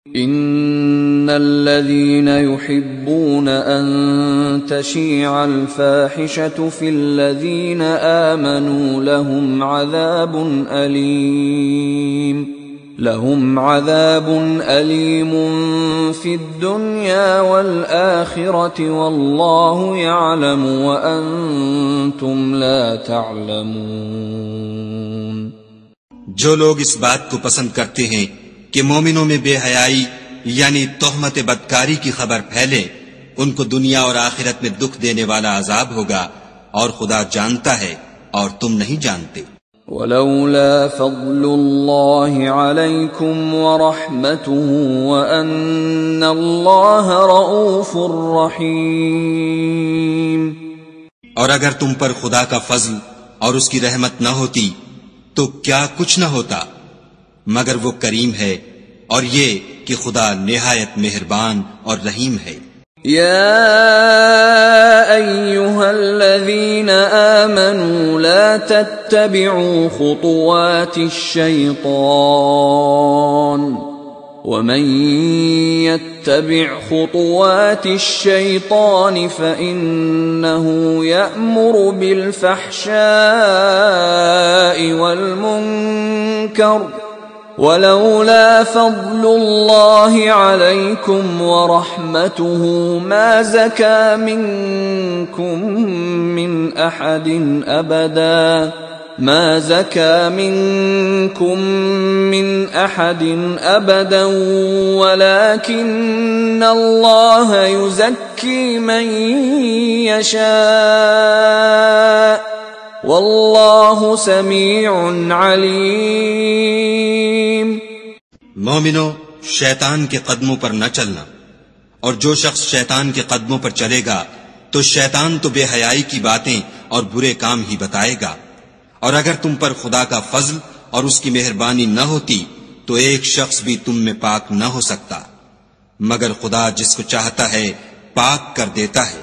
إن الذين يحبون أن تشيع الفاحشة في الذين آمنوا لهم عذاب أليم في الدنيا والآخرة والله يعلم وأنتم لا تعلمون۔ جو لوگ اس بات کو پسند کرتے ہیں کہ مومنوں میں بے حیائی یعنی تہمت بدکاری کی خبر پھیلے، ان کو دنیا اور آخرت میں دکھ دینے والا عذاب ہوگا، اور خدا جانتا ہے اور تم نہیں جانتے۔ وَلَوْلَا فَضْلُ اللَّهِ عَلَيْكُمْ وَرَحْمَتُهُ وَأَنَّ اللَّهَ رَءُوفٌ رَحِيمٌ۔ اور اگر تم پر خدا کا فضل اور اس کی رحمت نہ ہوتی تو کیا کچھ نہ ہوتا، مگر وہ کریم ہے، اور یہ کہ خدا نہایت مہربان اور رحیم ہے۔ يا أيها الذين آمنوا لا تتبعوا خطوات الشيطان ومن يتبع خطوات الشيطان فإنه يأمر بالفحشاء والمنكر ولولا فضل الله عليكم ورحمته ما زكى منكم من أحد أبدا ولكن الله يزكي من يشاء واللہ سمیع علیم۔ مومنو، شیطان کے قدموں پر نہ چلنا، اور جو شخص شیطان کے قدموں پر چلے گا تو شیطان تو بے حیائی کی باتیں اور برے کام ہی بتائے گا، اور اگر تم پر خدا کا فضل اور اس کی مہربانی نہ ہوتی تو ایک شخص بھی تم میں پاک نہ ہو سکتا، مگر خدا جس کو چاہتا ہے پاک کر دیتا ہے،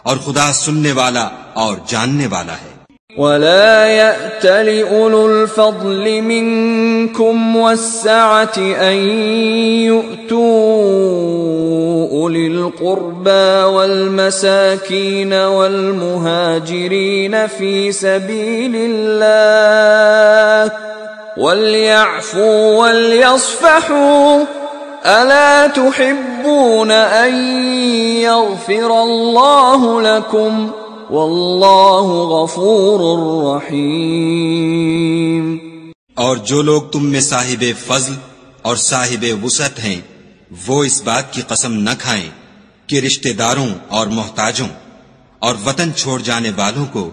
اور خدا سننے والا اور جاننے والا ہے۔ ولا يأتل أولو الفضل منكم والسعة أن يؤتوا أولي القربى والمساكين والمهاجرين في سبيل الله وليعفوا وليصفحوا ألا تحبون أن يغفر الله لكم واللہ غفور رحیم۔ اور جو لوگ تم میں صاحب فضل اور صاحب وسعت ہیں وہ اس بات کی قسم نہ کھائیں کہ رشتہ داروں اور محتاجوں اور وطن چھوڑ جانے والوں کو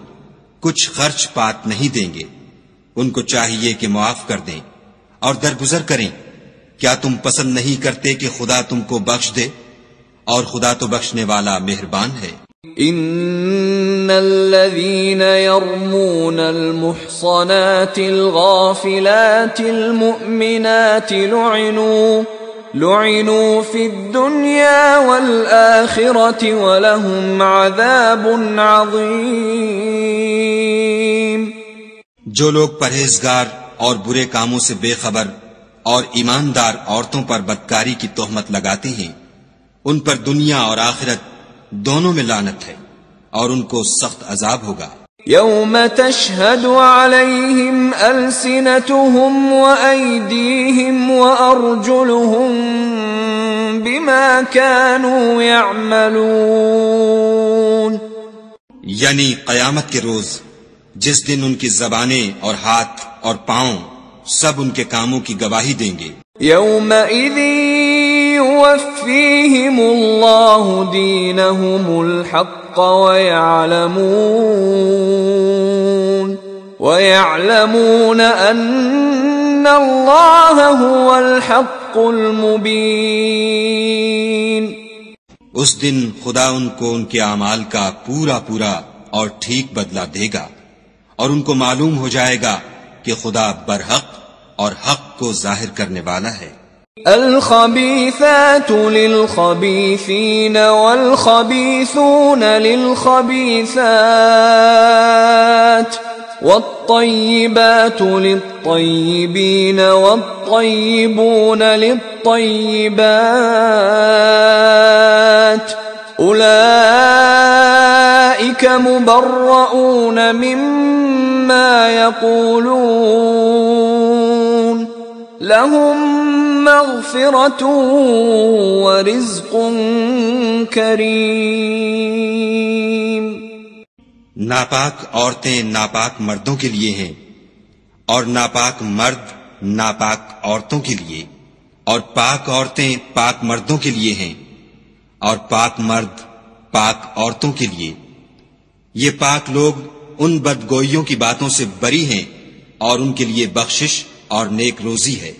کچھ خرچ پات نہیں دیں گے، ان کو چاہیے کہ معاف کر دیں اور درگزر کریں۔ کیا تم پسند نہیں کرتے کہ خدا تم کو بخش دے؟ اور خدا تو بخشنے والا مہربان ہے۔ ان الذين يرمون المحصنات الغافلات المؤمنات لعنوا في الدنيا والآخرة ولهم عذاب عظيم۔ جو لوگ پرہیزگار اور برے کاموں سے بے خبر اور ایماندار عورتوں پر بدکاری کی تہمت لگاتے ہیں، ان پر دنیا اور آخرت دونوں میں لعنت ہے، اور ان کو سخت عذاب ہوگا۔ یوم تشہد علیہم السنتہم وایدیہم وارجلہم بما كانوا یعملون، یعنی قیامت کے روز جس دن ان کی زبانیں اور ہاتھ اور پاؤں سب ان کے کاموں کی گواہی دیں گے۔ یومئذ يوفيهم الله دينهم الحق ويعلمون أن الله هو الحق المبين۔ اس دن خدا ان کو ان کے اعمال کا پورا اور ٹھیک بدلہ دے گا، اور ان کو معلوم ہو جائے گا کہ خدا برحق اور حق کو ظاہر کرنے والا ہے۔ الخبيثات للخبيثين والخبيثون للخبيثات والطيبات للطيبين والطيبون للطيبين بالطيبات أولئك مبرؤون مما يقولون لهم مغفرة ورزق کریم۔ ناپاک عورتیں ناپاک مردوں کے لیے ہیں، اور ناپاک مرد ناپاک عورتوں کے لیے، اور پاک عورتیں پاک مردوں کے لیے ہیں، اور پاک مرد پاک عورتوں کے لیے۔ یہ پاک لوگ ان بدگوئیوں کی باتوں سے بری ہیں، اور ان کے لیے بخشش اور نیک روزی ہے۔